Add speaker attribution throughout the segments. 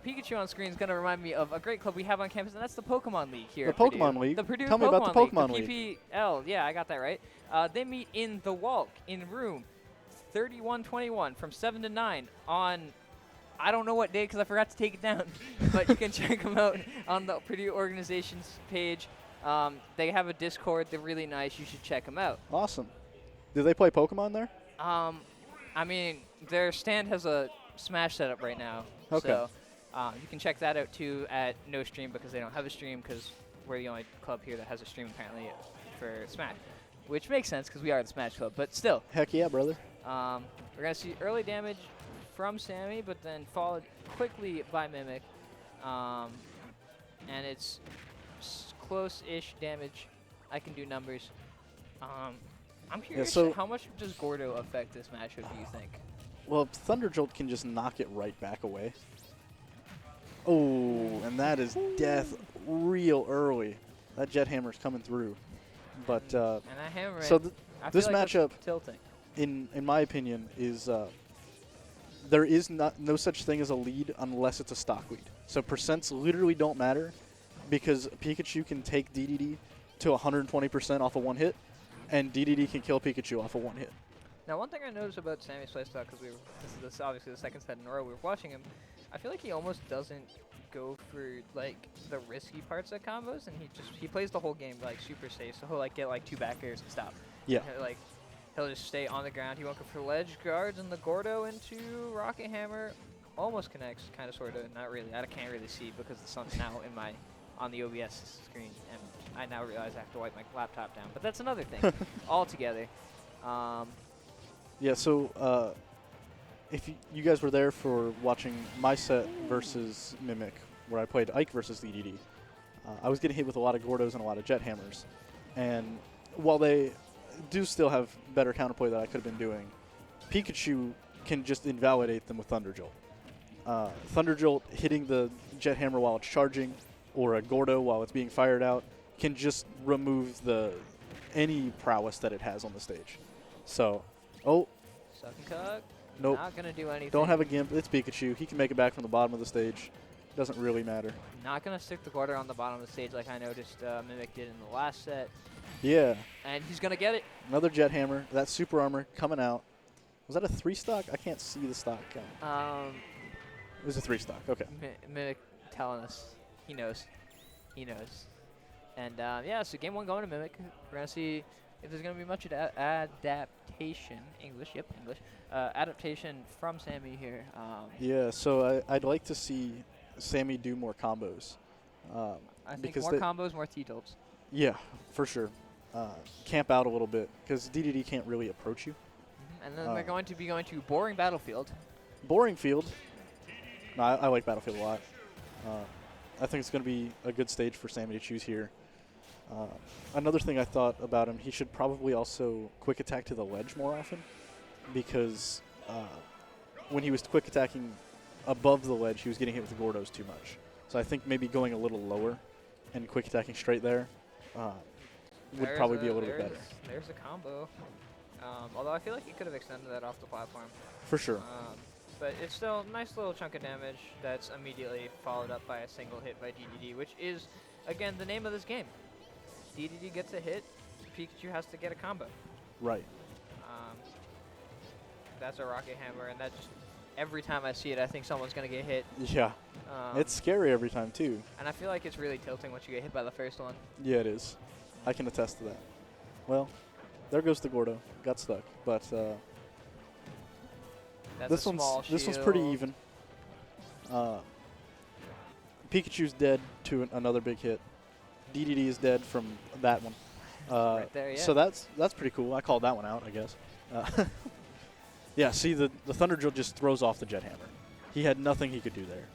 Speaker 1: Pikachu on screen is going to remind me of a great club we have on campus, and that's the Pokemon League here.
Speaker 2: The
Speaker 1: at Purdue.
Speaker 2: Pokemon League?
Speaker 1: The Purdue
Speaker 2: Tell me about the Pokemon
Speaker 1: League.
Speaker 2: League.
Speaker 1: The PPL, yeah, I got that right. They meet in the Walk in room 3121 from 7 to 9 on, I don't know what day because I forgot to take it down, but you can check them out on the Purdue organization's page. They have a Discord. They're really nice. You should check them out.
Speaker 2: Awesome. Do they play Pokemon there?
Speaker 1: I mean, their stand has a Smash setup right now.
Speaker 2: Okay.
Speaker 1: So you can check that out too at no stream because they don't have a stream because we're the only club here that has a stream apparently for Smash, which makes sense because we are the Smash club. But still.
Speaker 2: Heck yeah, brother.
Speaker 1: We're going to see early damage from Sammy, but then followed quickly by Mimik. And it's close-ish damage. I can do numbers. I'm curious, how much does Gordo affect this matchup, do you think?
Speaker 2: Well, Thunder Jolt can just knock it right back away. Oh, and that is death real early. That Jet Hammer's coming through. But
Speaker 1: and that hammer,
Speaker 2: so this
Speaker 1: like
Speaker 2: matchup,
Speaker 1: tilting.
Speaker 2: in my opinion, is there is no such thing as a lead unless it's a stock lead. So percents literally don't matter because Pikachu can take Dedede to 120% off of one hit, and Dedede can kill Pikachu off of one hit.
Speaker 1: Now, one thing I noticed about Sammy's playstyle, because this is obviously the second set in a row we were watching him, I feel like he almost doesn't go for like the risky parts of combos, and he plays the whole game like super safe. So he'll like get like 2 back airs and stop.
Speaker 2: Yeah.
Speaker 1: And he'll just stay on the ground. He won't go for ledge guards, and the Gordo into Rocket Hammer almost connects, kind of, sort of, not really. I can't really see because the sun's now on the OBS screen, and I now realize I have to wipe my laptop down. But that's another thing altogether.
Speaker 2: Yeah, so if you guys were there for watching my set versus Mimik, where I played Ike versus Dedede, I was getting hit with a lot of Gordos and a lot of Jet Hammers. And while they do still have better counterplay that I could have been doing, Pikachu can just invalidate them with Thunder Jolt. Thunder Jolt hitting the Jet Hammer while it's charging, or a Gordo while it's being fired out, can just remove any prowess that it has on the stage. So,
Speaker 1: Suck and Cuck.
Speaker 2: Nope.
Speaker 1: Not going to do anything.
Speaker 2: Don't have a Gimp. It's Pikachu. He can make it back from the bottom of the stage. Doesn't really matter.
Speaker 1: Not going to stick the Gordo on the bottom of the stage like I noticed Mimik did in the last set.
Speaker 2: Yeah.
Speaker 1: And he's going to get it.
Speaker 2: Another Jet Hammer. That Super Armor coming out. Was that a 3-stock? I can't see the stock count. It was a 3-stock. Okay.
Speaker 1: Mimik telling us. He knows. He knows. And, yeah, so game 1 going to Mimik. We're going to see if there's going to be much adaptation. English adaptation from Sammy here.
Speaker 2: Yeah, so I'd like to see Sammy do more combos.
Speaker 1: I think more combos, more T-tilts.
Speaker 2: Yeah, for sure. Camp out a little bit, because Dedede can't really approach you.
Speaker 1: And then they're going to be going to Boring Battlefield.
Speaker 2: Boring Field. No, I like Battlefield a lot. I think it's going to be a good stage for Sammy to choose here. Another thing I thought about him, he should probably also quick attack to the ledge more often, because when he was quick attacking above the ledge, he was getting hit with the Gordos too much. So I think maybe going a little lower and quick attacking straight there would probably be a little bit better.
Speaker 1: There's a combo. Although I feel like he could have extended that off the platform.
Speaker 2: For sure.
Speaker 1: But it's still a nice little chunk of damage that's immediately followed up by a single hit by Dedede, which is, again, the name of this game. Dedede gets a hit, Pikachu has to get a combo.
Speaker 2: Right.
Speaker 1: That's a Rocket Hammer, and that just, every time I see it, I think someone's going to get hit.
Speaker 2: Yeah. It's scary every time, too.
Speaker 1: And I feel like it's really tilting once you get hit by the first one.
Speaker 2: Yeah, it is. I can attest to that. Well, there goes the Gordo. Got stuck. But this one's pretty even. Pikachu's dead to another big hit. Dedede is dead from that one.
Speaker 1: Right there, yeah.
Speaker 2: So that's pretty cool. I called that one out, I guess. Yeah, see, the Thunder Jolt just throws off the Jet Hammer. He had nothing he could do there.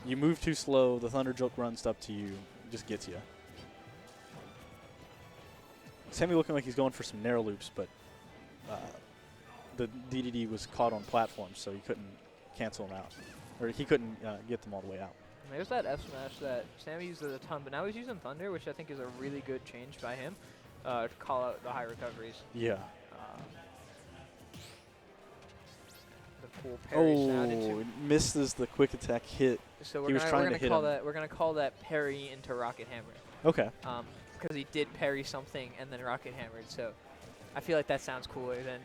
Speaker 2: You move too slow, the Thunder Jolt runs up to you, just gets you. Sammy looking like he's going for some narrow loops, but the Dedede was caught on platforms, so he couldn't cancel them out. Or he couldn't get them all the way out.
Speaker 1: There's that F smash that Sammy uses a ton, but now he's using Thunder, which I think is a really good change by him to call out the high recoveries.
Speaker 2: Yeah.
Speaker 1: The cool parry sound
Speaker 2: Oh,
Speaker 1: into.
Speaker 2: it misses the quick attack hit.
Speaker 1: So
Speaker 2: He was trying to hit him.
Speaker 1: we're gonna call that parry into Rocket Hammer.
Speaker 2: Okay.
Speaker 1: Because he did parry something and then Rocket Hammered. So I feel like that sounds cooler than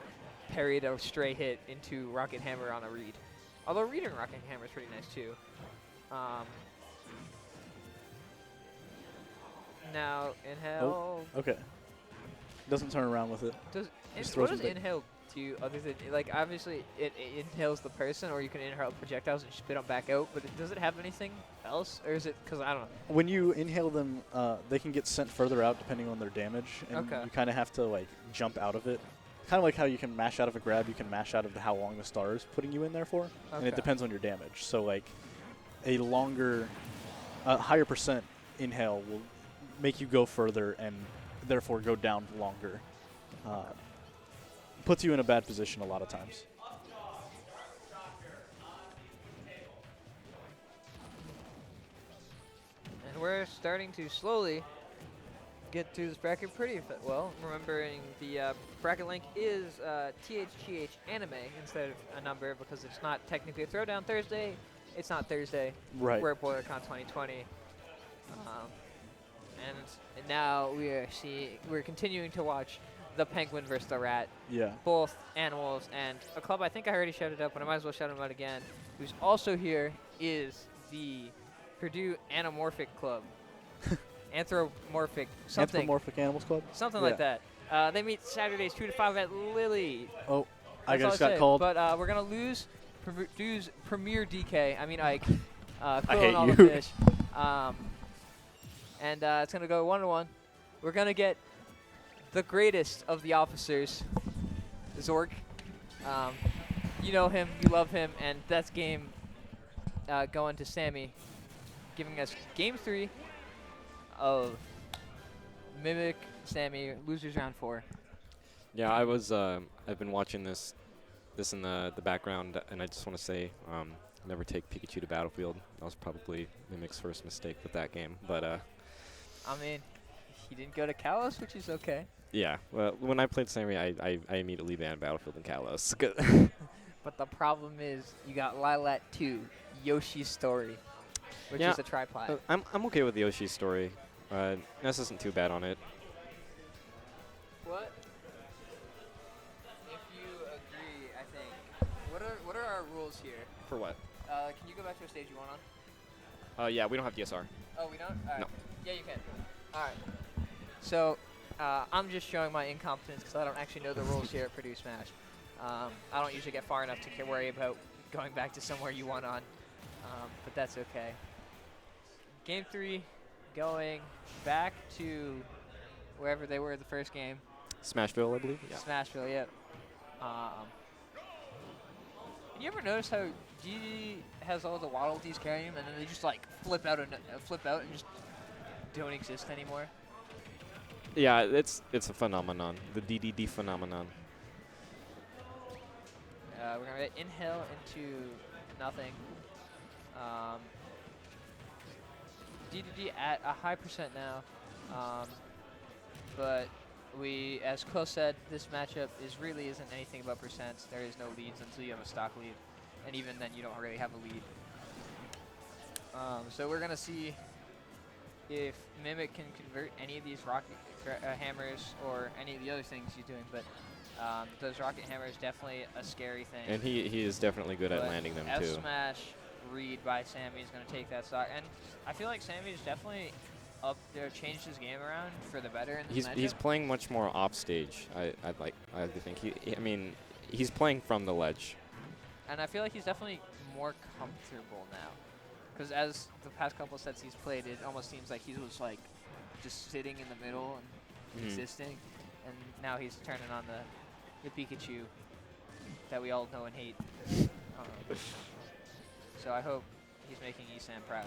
Speaker 1: parried a stray hit into Rocket Hammer on a read. Although reading Rocket Hammer is pretty nice too. Now inhale.
Speaker 2: Oh, okay. Doesn't turn around with it. Just
Speaker 1: What
Speaker 2: throws
Speaker 1: does
Speaker 2: him back.
Speaker 1: inhale do other than, like, obviously it inhales the person, or you can inhale projectiles and spit them back out, but does it have anything else, or is it, because I don't know.
Speaker 2: When you inhale them, they can get sent further out depending on their damage, and
Speaker 1: Okay.
Speaker 2: you kind of have to like jump out of it. Kind of like how you can mash out of a grab, you can mash out of how long the star is putting you in there for, and it
Speaker 1: Okay.
Speaker 2: depends on your damage. So like a higher percent inhale will make you go further and therefore go down longer. Puts you in a bad position a lot of times.
Speaker 1: And we're starting to slowly get to this bracket pretty well. Remembering the bracket link is THGH anime instead of a number, because it's not technically a Throwdown Thursday. It's not Thursday.
Speaker 2: Right.
Speaker 1: We're at Boilercon 2020. And now we're continuing to watch the penguin versus the rat.
Speaker 2: Yeah.
Speaker 1: Both animals, and a club I think I already shouted out, but I might as well shout him out again, who's also here, is the Purdue Anamorphic Club. Anthropomorphic something.
Speaker 2: Anthropomorphic Animals Club?
Speaker 1: Something
Speaker 2: Yeah.
Speaker 1: like that. They meet Saturdays 2 to 5 at Lily.
Speaker 2: Oh, I
Speaker 1: That's all
Speaker 2: just got
Speaker 1: say.
Speaker 2: called.
Speaker 1: But we're going to lose Purdue's Premier DK. I mean Ike.
Speaker 2: I
Speaker 1: Quill
Speaker 2: hate
Speaker 1: and all
Speaker 2: you.
Speaker 1: the fish. And it's going to go 1-1. We're going to get the greatest of the officers, Zork. You know him, you love him, and that's game going to Sammy, giving us game 3 of Mimik Sammy losers round 4.
Speaker 3: Yeah, I've been watching this in the background, and I just want to say, never take Pikachu to Battlefield. That was probably Mimik's first mistake with that game, but
Speaker 1: I mean, he didn't go to Kalos, which is okay.
Speaker 3: yeah. Well, when I played Sammy, I immediately banned Battlefield and Kalos.
Speaker 1: But the problem is, you got Lilat 2, Yoshi's Story, which
Speaker 3: Yeah,
Speaker 1: is a tripod.
Speaker 3: I'm okay with Yoshi's story. Ness isn't too bad on it.
Speaker 1: What? If you agree, I think. What are our rules here?
Speaker 3: For what?
Speaker 1: Can you go back to a stage you want on?
Speaker 3: Yeah, we don't have DSR.
Speaker 1: Oh, we don't? All right.
Speaker 3: No.
Speaker 1: Yeah, you can. All right. So, I'm just showing my incompetence because I don't actually know the rules here at Purdue Smash. I don't usually get far enough to worry about going back to somewhere you won on, but that's okay. Game 3, going back to wherever they were the first game.
Speaker 3: Smashville, I believe. Yeah.
Speaker 1: Smashville, yep. You ever notice how Dedede has all the Waddle Dees carrying him, and then they just like flip out and just don't exist anymore?
Speaker 3: Yeah, it's a phenomenon. The DDD phenomenon.
Speaker 1: We're gonna inhale into nothing. Dedede at a high percent now, but as Quill said, this matchup really isn't anything about percents. There is no leads until you have a stock lead, and even then you don't really have a lead. So we're gonna see if Mimik can convert any of these rocket hammers or any of the other things he's doing, but those rocket hammers definitely a scary thing.
Speaker 3: And he is definitely good at landing them too.
Speaker 1: F-smash read by Sammy is going to take that stock, and I feel like Sammy's definitely up there, changed his game around for the better in this matchup.
Speaker 3: He's playing much more off stage. I think I mean, he's playing from the ledge.
Speaker 1: And I feel like he's definitely more comfortable now, because as the past couple of sets he's played, it almost seems like he was like just sitting in the middle and existing, and now he's turning on the Pikachu that we all know and hate. So I hope he's making Esam proud,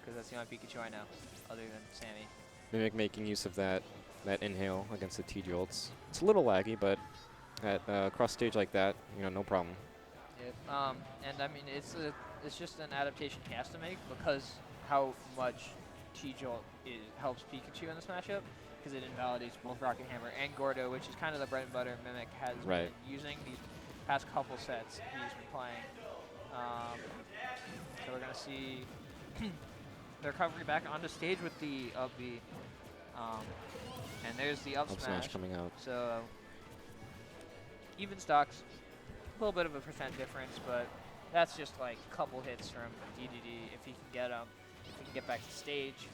Speaker 1: because that's the only Pikachu I know, other than Sammy.
Speaker 3: Mimik making use of that inhale against the T-Jolts. It's a little laggy, but at cross stage like that, no problem.
Speaker 1: Yep. And I mean, it's just an adaptation he has to make, because how much T-Jolt helps Pikachu in this matchup, because it invalidates both Rocket Hammer and Gordo, which is kind of the bread and butter Mimik has been using. past couple sets he's been playing. So we're gonna see the recovery back onto stage with the up B. And there's the up smash
Speaker 3: coming out.
Speaker 1: So even stocks, a little bit of a percent difference, but that's just like a couple hits from Dedede if he can get him, if he can get back to stage.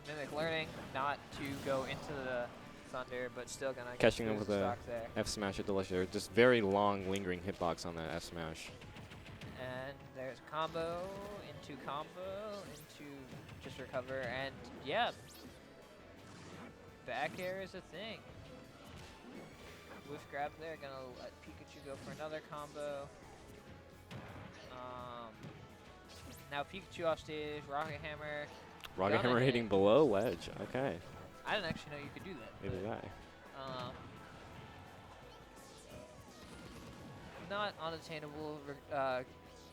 Speaker 1: Mimik learning not to go into the thunder, but still gonna
Speaker 3: Catching him with
Speaker 1: the
Speaker 3: a
Speaker 1: stock there.
Speaker 3: F smash at Delicious. Just very long, lingering hitbox on that F smash.
Speaker 1: And there's a combo into just recover, and yeah, back air is a thing. Whiff grab there, gonna let Pikachu go for another combo. Now Pikachu off stage, Rocket Hammer.
Speaker 3: Rocket Hammer hitting below ledge. Okay.
Speaker 1: I didn't actually know you could do that.
Speaker 3: Maybe that.
Speaker 1: Not unattainable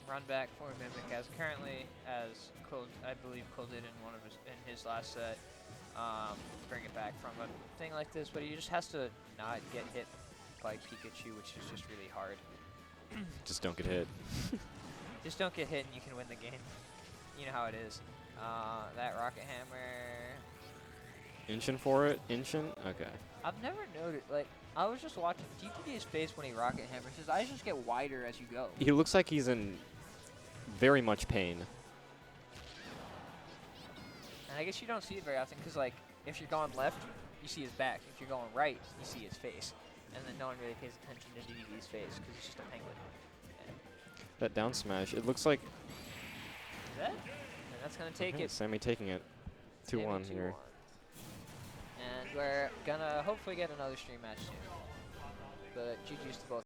Speaker 1: run back for Mimik, as currently, as Cole, I believe Cole did in his last set, bring it back from a thing like this, but he just has to not get hit by Pikachu, which is just really hard.
Speaker 3: Just don't get hit.
Speaker 1: Just don't get hit and you can win the game. You know how it is. That Rocket Hammer.
Speaker 3: Inchin for it? Inchin? Okay.
Speaker 1: I've never noticed, like, I was just watching DTD's face when he Rocket Hammers. His eyes just get wider as you go.
Speaker 3: He looks like he's in very much pain.
Speaker 1: And I guess you don't see it very often because, like, if you're going left, you see his back. If you're going right, you see his face. And then no one really pays attention to DDD's face because he's just a penguin.
Speaker 3: That down smash, it looks like...
Speaker 1: Is that? And that's going to take it.
Speaker 3: Sammy taking it. 2-1 here.
Speaker 1: And we're going to hopefully get another stream match soon. But GG's to both.